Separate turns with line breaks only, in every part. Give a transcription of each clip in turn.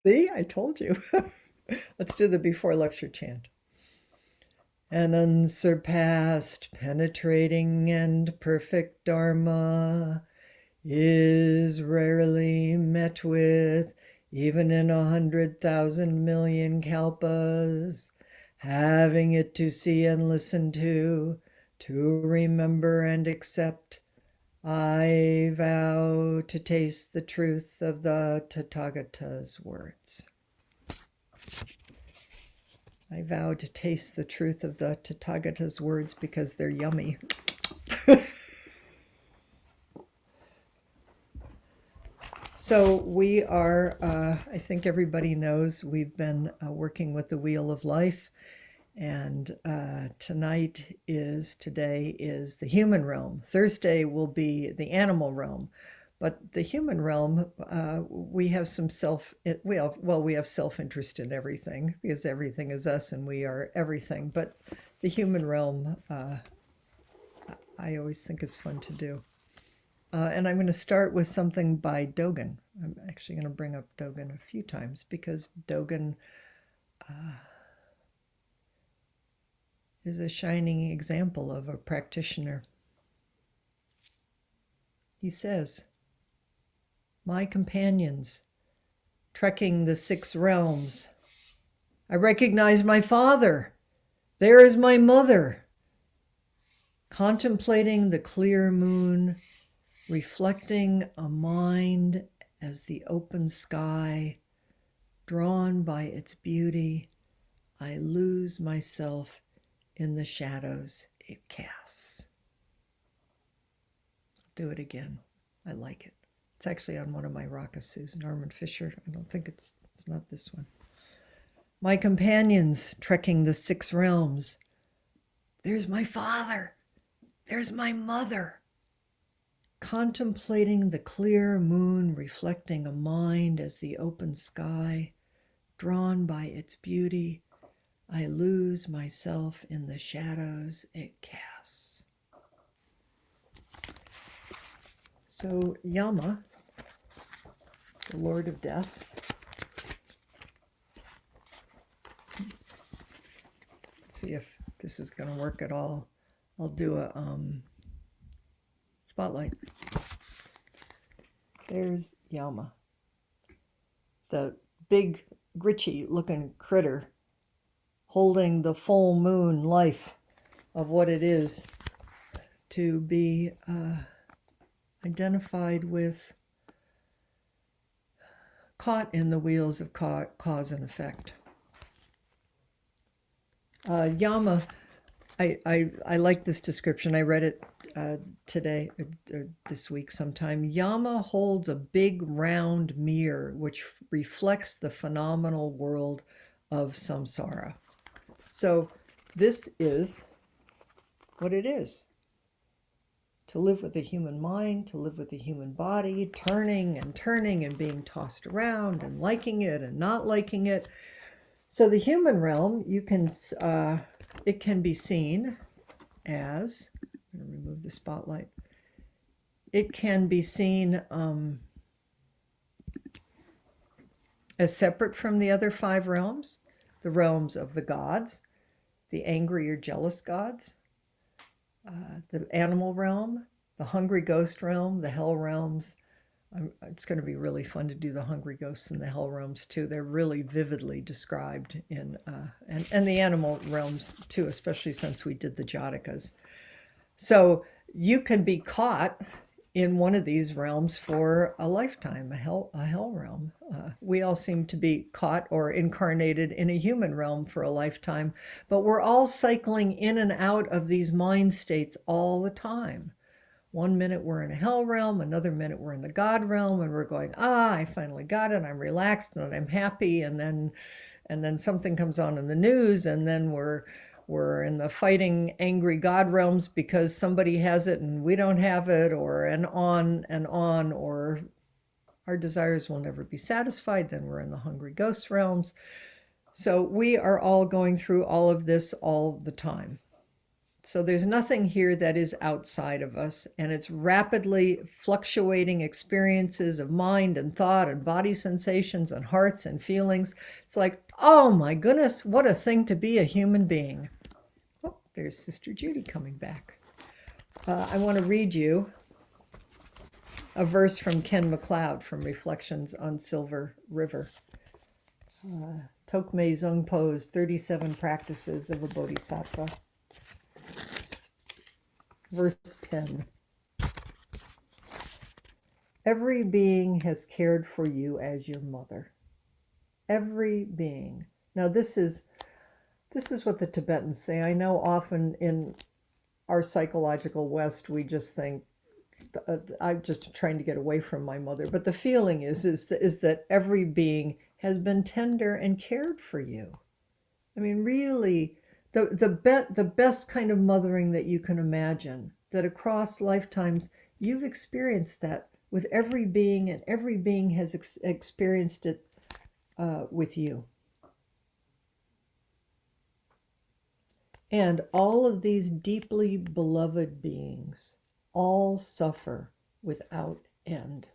See, I told you. Let's do the before lecture chant. An unsurpassed, penetrating, and perfect Dharma is rarely met with, even in 100,000 million kalpas. Having it to see and listen to remember and accept, I vow to taste the truth of the Tathagata's words. I vow to taste the truth of the Tathagata's words because they're yummy. So we are, I think everybody knows, we've been working with the Wheel of Life. And today is the human realm. Thursday will be the animal realm. But the human realm, we have we have self-interest in everything because everything is us and we are everything. But the human realm, I always think is fun to do. And I'm going to start with something by Dogen. I'm actually going to bring up Dogen a few times because Dogen is a shining example of a practitioner. He says, "My companions, trekking the 6 realms, I recognize my father. There is my mother. Contemplating the clear moon, reflecting a mind as the open sky, drawn by its beauty, I lose myself in the shadows it casts." Do it again. I like it. It's actually on one of my Rakasus, Norman Fisher. I don't think it's not this one. "My companions trekking the 6 realms. There's my father. There's my mother. Contemplating the clear moon, reflecting a mind as the open sky, drawn by its beauty, I lose myself in the shadows it casts." So Yama, the Lord of Death, let's see if this is going to work at all. I'll do a spotlight. There's Yama, the big, gritchy looking critter holding the full moon life of what it is to be identified with, caught in the wheels of cause and effect. Yama, I like this description. I read it today, this week sometime. Yama holds a big round mirror which reflects the phenomenal world of samsara. So this is what it is. To live with the human mind, to live with the human body, turning and being tossed around and liking it and not liking it. So the human realm, it can be seen as, I'm going to remove the spotlight. It can be seen as separate from the other 5 realms, the realms of the gods, the angry or jealous gods, the animal realm, the hungry ghost realm, the hell realms. It's going to be really fun to do the hungry ghosts and the hell realms too. They're really vividly described in, and the animal realms too, especially since we did the Jatakas. So you can be caught in one of these realms for a lifetime, a hell realm. We all seem to be caught or incarnated in a human realm for a lifetime, but we're all cycling in and out of these mind states all the time. One minute we're in a hell realm, another minute we're in the God realm, and we're going, I finally got it, I'm relaxed and I'm happy, and then something comes on in the news, and then we're in the fighting angry God realms because somebody has it and we don't have it, or and on, or our desires will never be satisfied. Then we're in the hungry ghost realms. So we are all going through all of this all the time. So there's nothing here that is outside of us, and it's rapidly fluctuating experiences of mind and thought and body sensations and hearts and feelings. It's like, oh my goodness, what a thing to be a human being. Oh, there's Sister Judy coming back. I want to read you a verse from Ken MacLeod from Reflections on Silver River. Tokmei Zongpo's 37 Practices of a Bodhisattva. Verse 10. Every being has cared for you as your mother. Every being. Now this is what the Tibetans say. I know often in our psychological West we just think, I'm just trying to get away from my mother. But the feeling is that every being has been tender and cared for you. I mean, really, the best kind of mothering that you can imagine, that across lifetimes you've experienced that with every being, and every being has experienced it with you. And all of these deeply beloved beings all suffer without end,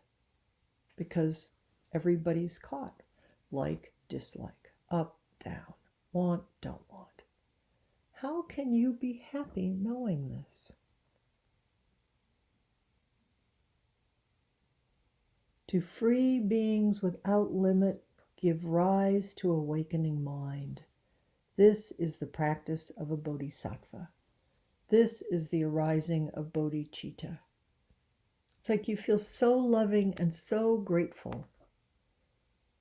because everybody's caught. Like, dislike, up, down, want, don't want. How can you be happy knowing this? To free beings without limit give rise to awakening mind. This is the practice of a bodhisattva. This is the arising of bodhicitta. It's like you feel so loving and so grateful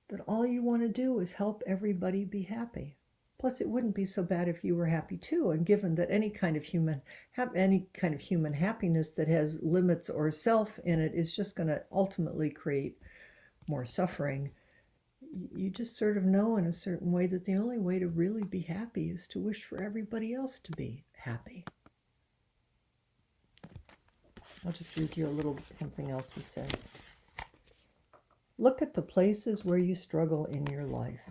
that all you want to do is help everybody be happy. Plus, it wouldn't be so bad if you were happy too. And given that any kind of human happiness that has limits or self in it is just going to ultimately create more suffering, you just sort of know in a certain way that the only way to really be happy is to wish for everybody else to be happy. I'll just read you a little something else he says. Look at the places where you struggle in your life.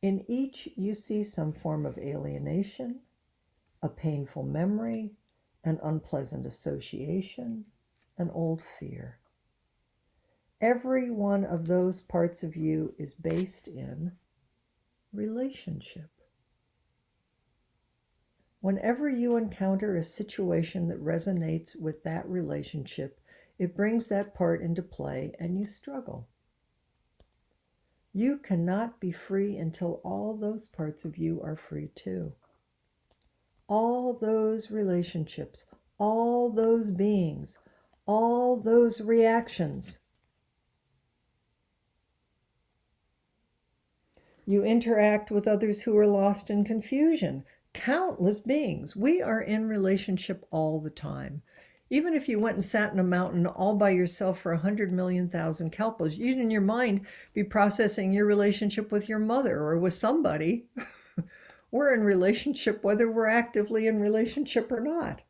In each, you see some form of alienation, a painful memory, an unpleasant association, an old fear. Every one of those parts of you is based in relationship. Whenever you encounter a situation that resonates with that relationship, it brings that part into play and you struggle. You cannot be free until all those parts of you are free too. All those relationships, all those beings, all those reactions. You interact with others who are lost in confusion. Countless beings. We are in relationship all the time. Even if you went and sat in a mountain all by yourself for 100,000,000 kalpas, you'd in your mind be processing your relationship with your mother or with somebody. We're in relationship whether we're actively in relationship or not.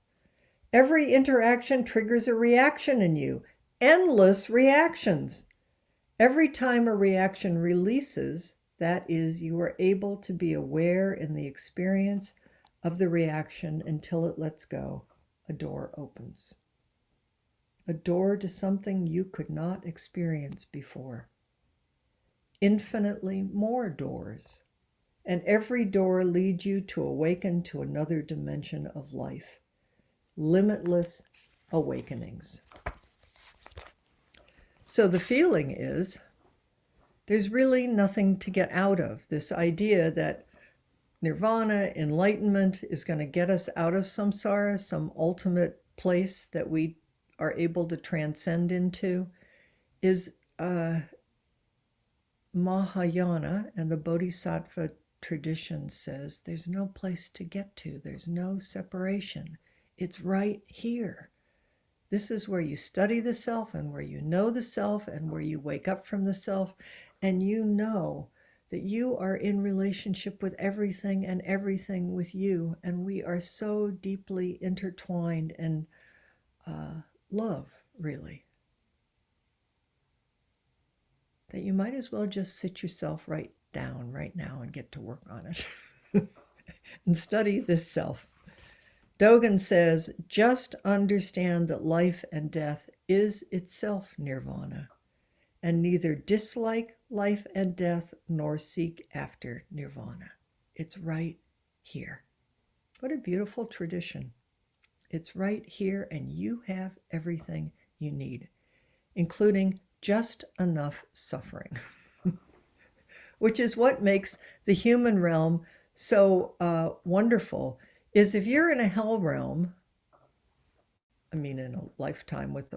Every interaction triggers a reaction in you. Endless reactions. Every time a reaction releases, that is, you are able to be aware in the experience of the reaction until it lets go. A door opens. A door to something you could not experience before. Infinitely more doors. And every door leads you to awaken to another dimension of life. Limitless awakenings. So the feeling is, there's really nothing to get out of. This idea that nirvana, enlightenment, is going to get us out of samsara, some ultimate place that we are able to transcend into, is Mahayana, and the Bodhisattva tradition says there's no place to get to. There's no separation. It's right here. This is where you study the self and where you know the self and where you wake up from the self, and you know that you are in relationship with everything and everything with you, and we are so deeply intertwined in love, really, that you might as well just sit yourself right down right now and get to work on it and study this self. Dogen says, just understand that life and death is itself nirvana, and neither dislike life and death nor seek after nirvana. It's right here. What a beautiful tradition. It's right here, and you have everything you need, including just enough suffering, which is what makes the human realm so wonderful. Is if you're in a hell realm, I mean, in a lifetime with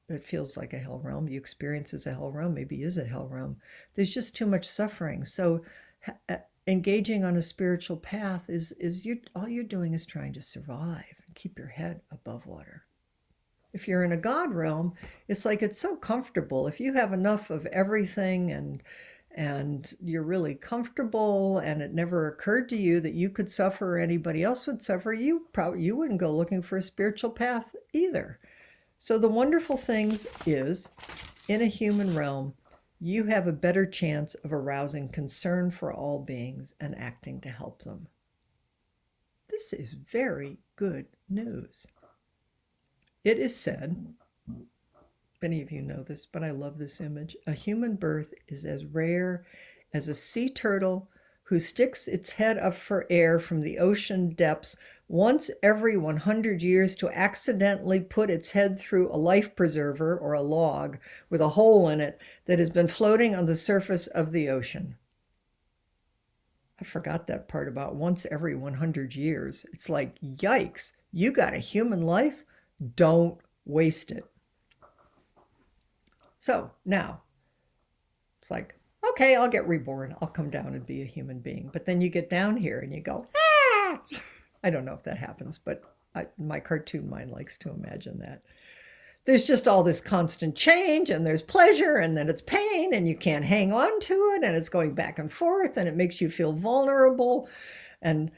it feels like a hell realm, you experience as a hell realm, maybe is a hell realm. There's just too much suffering. So engaging on a spiritual path is all you're doing is trying to survive and keep your head above water. If you're in a God realm, it's like it's so comfortable. If you have enough of everything and you're really comfortable and it never occurred to you that you could suffer or anybody else would suffer, you wouldn't go looking for a spiritual path either. So the wonderful thing is, in a human realm, you have a better chance of arousing concern for all beings and acting to help them. This is very good news. It is said, many of you know this, but I love this image, a human birth is as rare as a sea turtle who sticks its head up for air from the ocean depths once every 100 years to accidentally put its head through a life preserver or a log with a hole in it that has been floating on the surface of the ocean. I forgot that part about once every 100 years. It's like, yikes, you got a human life? Don't waste it. So now, it's like, okay, I'll get reborn. I'll come down and be a human being. But then you get down here and you go, ah! I don't know if that happens, but my cartoon mind likes to imagine that. There's just all this constant change, and there's pleasure, and then it's pain, and you can't hang on to it, and it's going back and forth, and it makes you feel vulnerable and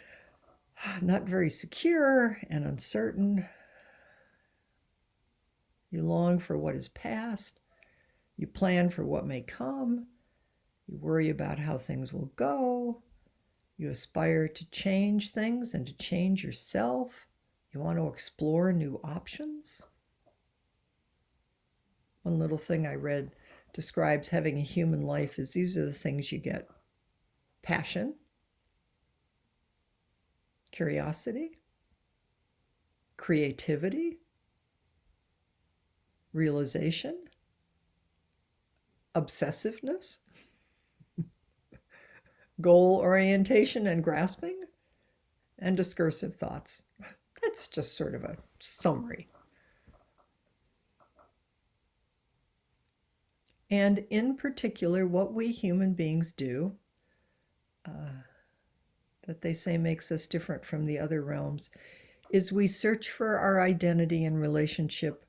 not very secure and uncertain. You long for what is past. You plan for what may come. You worry about how things will go. You aspire to change things and to change yourself. You want to explore new options. One little thing I read describes having a human life is these are the things you get: passion, curiosity, creativity, realization, obsessiveness, goal orientation and grasping, and discursive thoughts. That's just sort of a summary. And in particular, what we human beings do, that they say makes us different from the other realms, is we search for our identity and relationship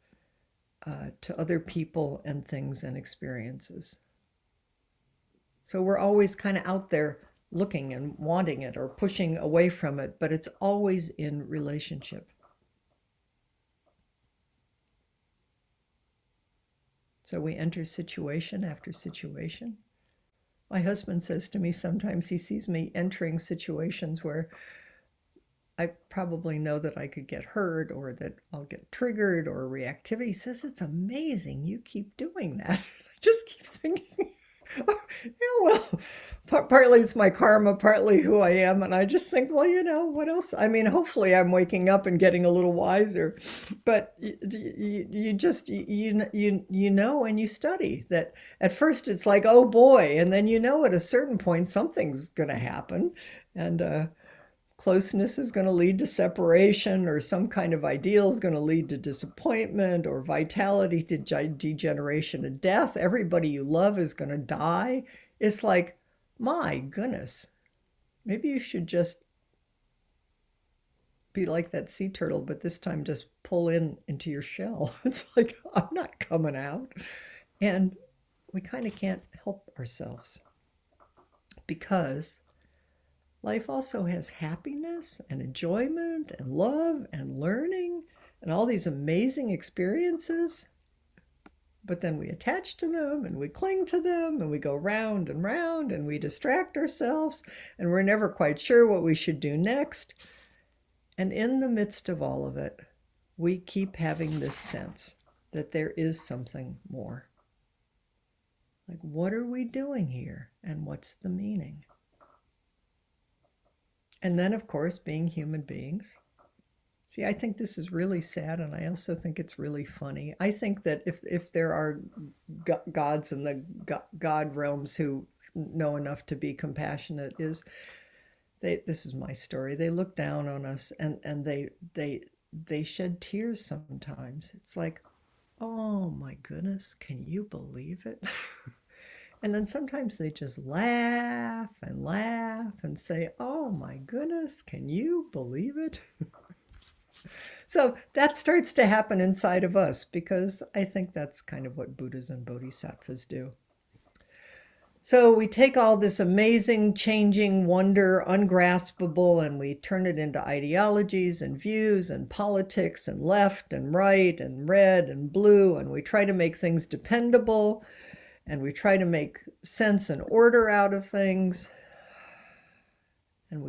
to other people and things and experiences. So we're always kind of out there looking and wanting it or pushing away from it, but it's always in relationship. So we enter situation after situation. My husband says to me sometimes he sees me entering situations where I probably know that I could get hurt or that I'll get triggered or reactivity. He says, it's amazing you keep doing that. I just keep thinking, oh, yeah, well, partly it's my karma, partly who I am. And I just think, well, what else? I mean, hopefully I'm waking up and getting a little wiser. But you just, you know, and you study that at first it's like, oh boy. And then, at a certain point, something's going to happen. And closeness is going to lead to separation, or some kind of ideal is going to lead to disappointment, or vitality to degeneration and death. Everybody you love is going to die. It's like, my goodness, maybe you should just be like that sea turtle, but this time just pull into your shell. It's like, I'm not coming out. And we kind of can't help ourselves, because life also has happiness and enjoyment and love and learning and all these amazing experiences. But then we attach to them and we cling to them and we go round and round and we distract ourselves and we're never quite sure what we should do next. And in the midst of all of it, we keep having this sense that there is something more. Like, what are we doing here? And what's the meaning? And then, of course, being human beings. See, I think this is really sad, and I also think it's really funny. I think that if there are gods in the God realms who know enough to be compassionate, this is my story. They look down on us, and they shed tears sometimes. It's like, oh my goodness, can you believe it? And then sometimes they just laugh and say, oh my goodness, can you believe it? So that starts to happen inside of us, because I think that's kind of what Buddhas and Bodhisattvas do. So we take all this amazing, changing wonder, ungraspable, and we turn it into ideologies and views and politics and left and right and red and blue, and we try to make things dependable, and we try to make sense and order out of things, and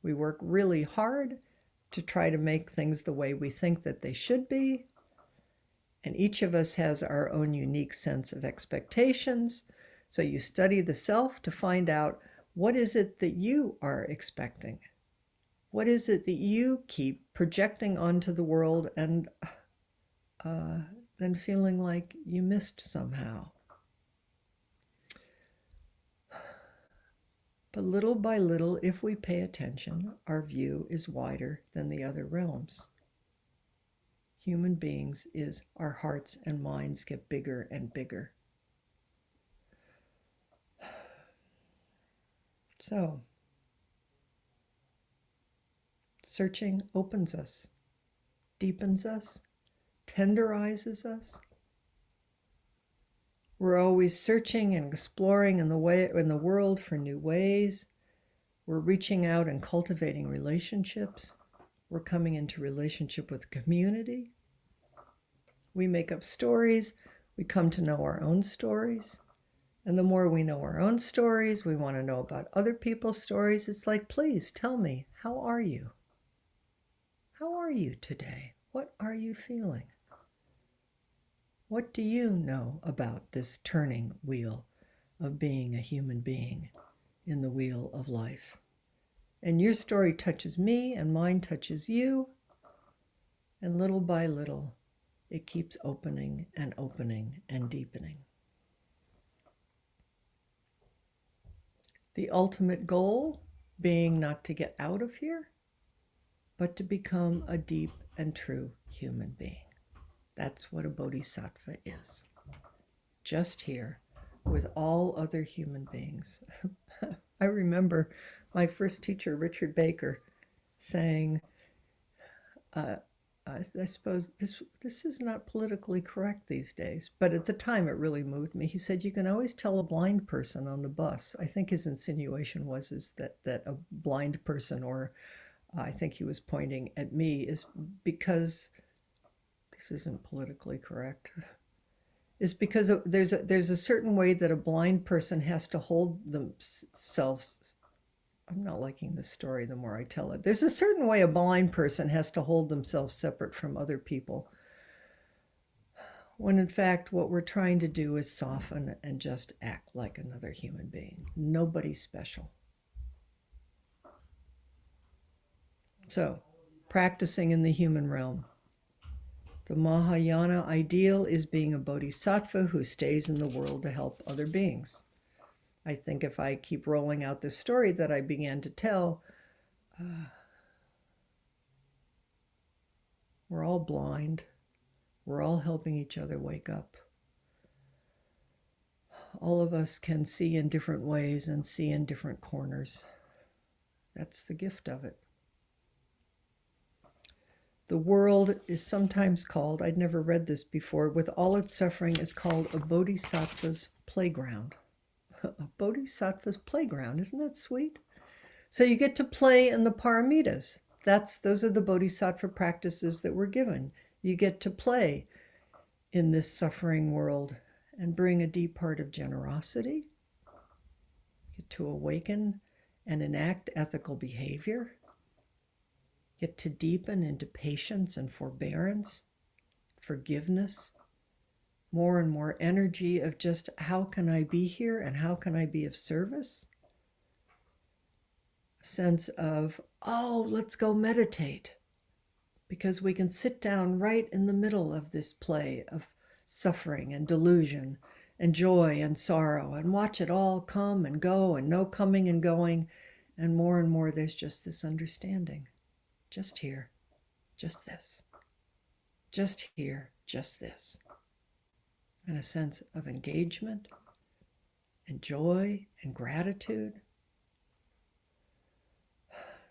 we work really hard to try to make things the way we think that they should be. And each of us has our own unique sense of expectations. So you study the self to find out, what is it that you are expecting? What is it that you keep projecting onto the world and then feeling like you missed somehow? But little by little, if we pay attention, our view is wider than the other realms. Human beings is our hearts and minds get bigger and bigger. So, searching opens us, deepens us, tenderizes us. We're always searching and exploring in the world for new ways. We're reaching out and cultivating relationships. We're coming into relationship with community. We make up stories. We come to know our own stories. And the more we know our own stories, we want to know about other people's stories. It's like, please tell me, how are you? How are you today? What are you feeling? What do you know about this turning wheel of being a human being in the wheel of life? And your story touches me, and mine touches you. And little by little, it keeps opening and opening and deepening. The ultimate goal being not to get out of here, but to become a deep and true human being. That's what a bodhisattva is. Just here with all other human beings. I remember my first teacher, Richard Baker, saying, I suppose this is not politically correct these days, but at the time it really moved me. He said, you can always tell a blind person on the bus. I think his insinuation was that a blind person, or I think he was pointing at me, is because this isn't politically correct, is because there's a certain way that a blind person has to hold themselves. I'm not liking this story the more I tell it. There's a certain way a blind person has to hold themselves separate from other people, when in fact what we're trying to do is soften and just act like another human being. Nobody special. So, practicing in the human realm. The Mahayana ideal is being a bodhisattva who stays in the world to help other beings. I think if I keep rolling out this story that I began to tell, we're all blind. We're all helping each other wake up. All of us can see in different ways and see in different corners. That's the gift of it. The world is sometimes called, I'd never read this before, with all its suffering, is called a bodhisattva's playground. A bodhisattva's playground, isn't that sweet? So you get to play in the paramitas. Those are the bodhisattva practices that we're given. You get to play in this suffering world and bring a deep heart of generosity. You get to awaken and enact ethical behavior. get to deepen into patience and forbearance, forgiveness, more and more energy of just how can I be here and how can I be of service? A sense of, oh, let's go meditate, because we can sit down right in the middle of this play of suffering and delusion and joy and sorrow and watch it all come and go and no coming and going. And more there's just this understanding. Just here, just this. Just here, just this. And a sense of engagement and joy and gratitude.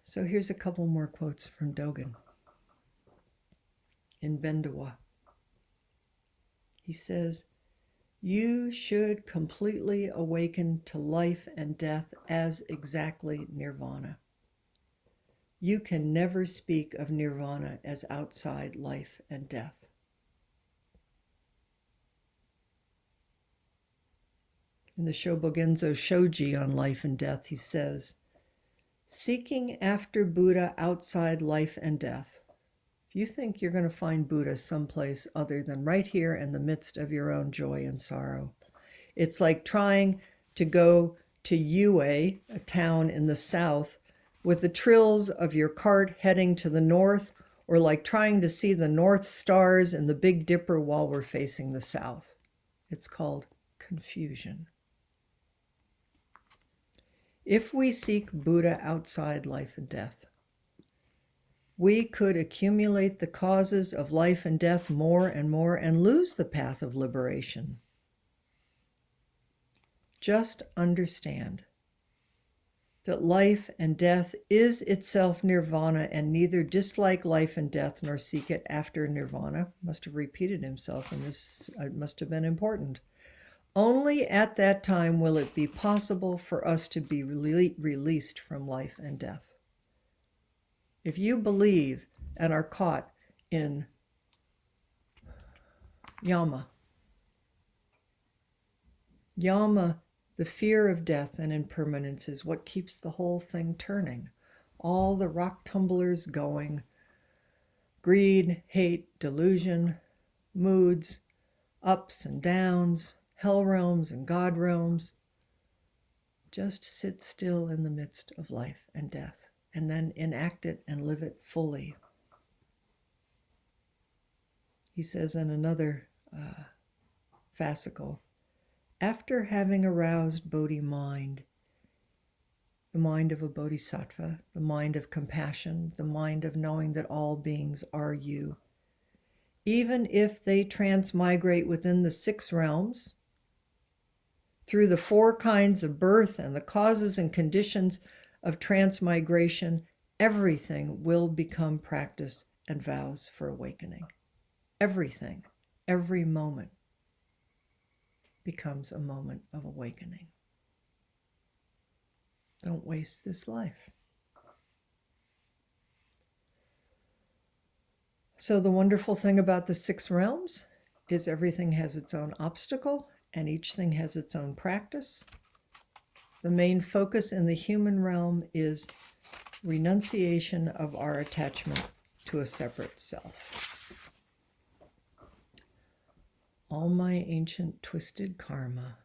So here's a couple more quotes from Dogen in Bendawa. He says, "You should completely awaken to life and death as exactly nirvana. You can never speak of nirvana as outside life and death." In the Shobogenzo Shoji on life and death, he says, "Seeking after Buddha outside life and death. If you think you're going to find Buddha someplace other than right here in the midst of your own joy and sorrow, it's like trying to go to Yue, a town in the south, with the trills of your cart heading to the north, or like trying to see the North Stars in the Big Dipper while we're facing the south. It's called confusion. If we seek Buddha outside life and death, we could accumulate the causes of life and death more and lose the path of liberation. Just understand that life and death is itself nirvana, and neither dislike life and death nor seek it after nirvana. Must have repeated himself, and this must have been important. Only at that time will it be possible for us to be released from life and death. If you believe and are caught in yama, the fear of death and impermanence, is what keeps the whole thing turning. All the rock tumblers going. Greed, hate, delusion, moods, ups and downs, hell realms and God realms. Just sit still in the midst of life and death, and then enact it and live it fully. He says in another fascicle, after having aroused Bodhi mind, the mind of a bodhisattva, the mind of compassion, the mind of knowing that all beings are you, even if they transmigrate within the 6 realms, through the 4 kinds of birth and the causes and conditions of transmigration, everything will become practice and vows for awakening. Everything, every moment becomes a moment of awakening. Don't waste this life. So the wonderful thing about the 6 realms is everything has its own obstacle and each thing has its own practice. The main focus in the human realm is renunciation of our attachment to a separate self. All my ancient twisted karma,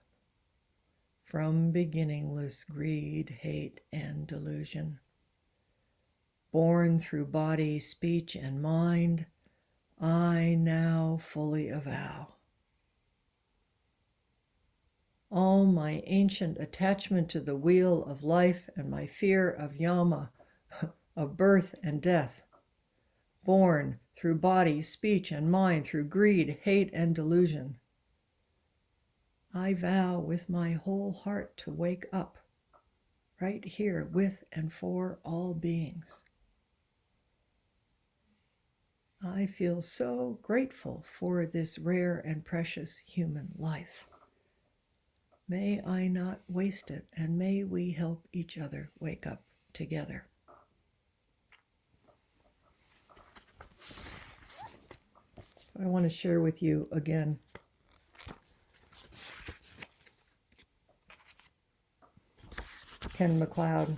from beginningless greed, hate, and delusion, born through body, speech, and mind, I now fully avow. All my ancient attachment to the wheel of life and my fear of yama, of birth and death, born through body, speech, and mind, through greed, hate, and delusion, I vow with my whole heart to wake up right here with and for all beings. I feel so grateful for this rare and precious human life. May I not waste it, and may we help each other wake up together. So I want to share with you again Ken MacLeod.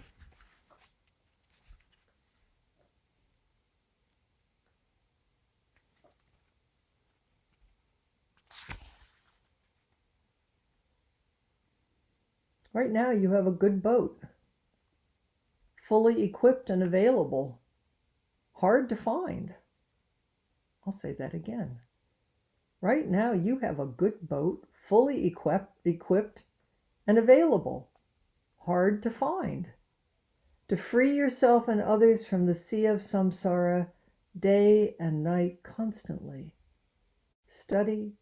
Right now, you have a good boat, fully equipped and available, hard to find. I'll say that again. Right now, you have a good boat, fully equipped and available, hard to find. To free yourself and others from the sea of samsara, day and night constantly. Study,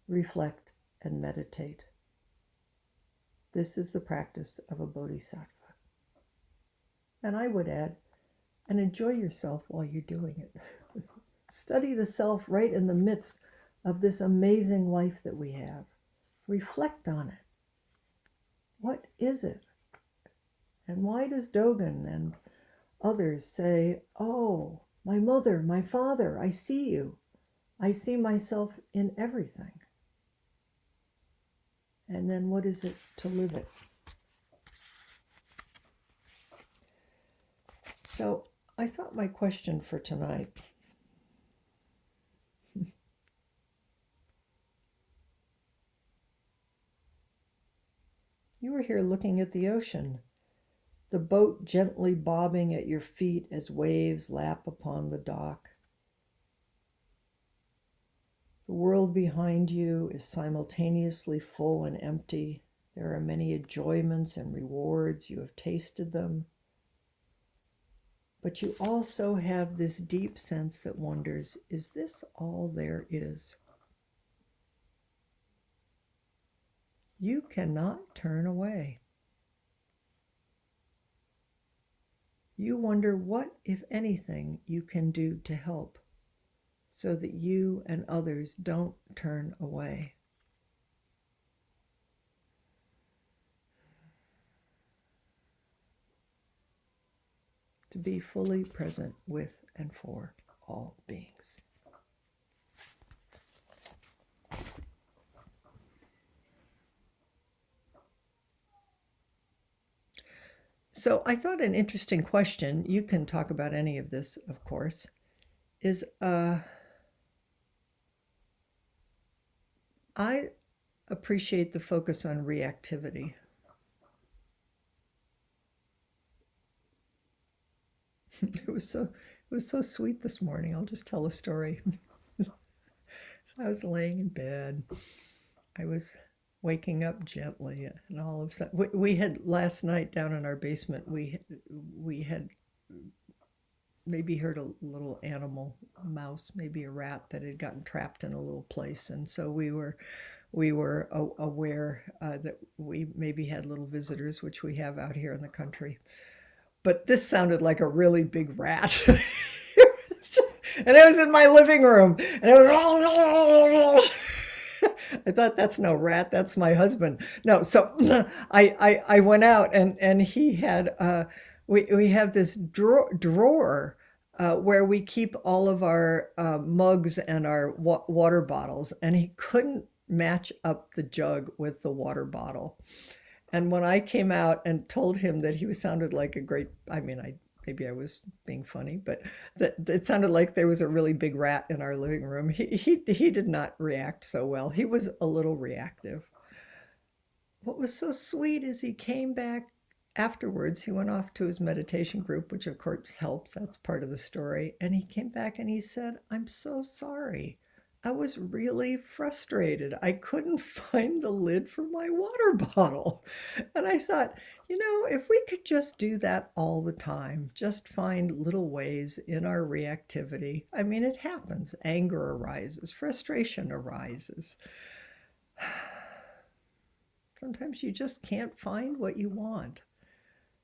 reflect, and meditate. This is the practice of a bodhisattva. And I would add, and enjoy yourself while you're doing it. Study the self right in the midst of this amazing life that we have. Reflect on it. What is it? And why does Dogen and others say, oh, my mother, my father, I see you. I see myself in everything. And then what is it to live it? So I thought my question for tonight, you were here looking at the ocean, the boat gently bobbing at your feet as waves lap upon the dock. The world behind you is simultaneously full and empty. There are many enjoyments and rewards. You have tasted them. But you also have this deep sense that wonders, is this all there is? You cannot turn away. You wonder what, if anything, you can do to help so that you and others don't turn away. To be fully present with and for all beings. So I thought an interesting question, you can talk about any of this, of course, is I appreciate the focus on reactivity. It was so sweet this morning. I'll just tell a story. So I was laying in bed. I was waking up gently, and all of a sudden, we had last night down in our basement. We had maybe heard a little animal, a mouse, maybe a rat that had gotten trapped in a little place, and so we were aware that we maybe had little visitors, which we have out here in the country. But this sounded like a really big rat. And it was in my living room. And it was. I thought, that's no rat, that's my husband. No, so I went out, and he had, we have this drawer where we keep all of our mugs and our water bottles, and he couldn't match up the jug with the water bottle. And when I came out and told him that he sounded like a great, I mean, maybe I was being funny, but that it sounded like there was a really big rat in our living room. He did not react so well. He was a little reactive. What was so sweet is he came back afterwards. He went off to his meditation group, which of course helps. That's part of the story. And he came back and he said, I'm so sorry. I was really frustrated. I couldn't find the lid for my water bottle. And I thought, if we could just do that all the time, just find little ways in our reactivity. I mean, it happens. Anger arises, frustration arises. Sometimes you just can't find what you want.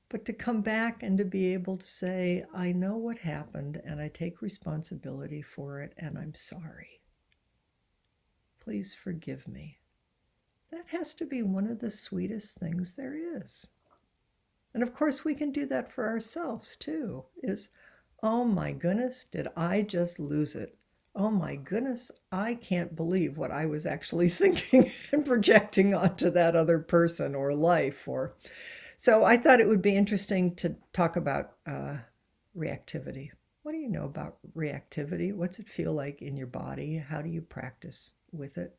But to come back and to be able to say, I know what happened and I take responsibility for it and I'm sorry. Please forgive me. That has to be one of the sweetest things there is. And of course, we can do that for ourselves too, is, oh my goodness, did I just lose it? Oh my goodness, I can't believe what I was actually thinking and projecting onto that other person or life. So I thought it would be interesting to talk about reactivity. What do you know about reactivity? What's it feel like in your body? How do you practice with it?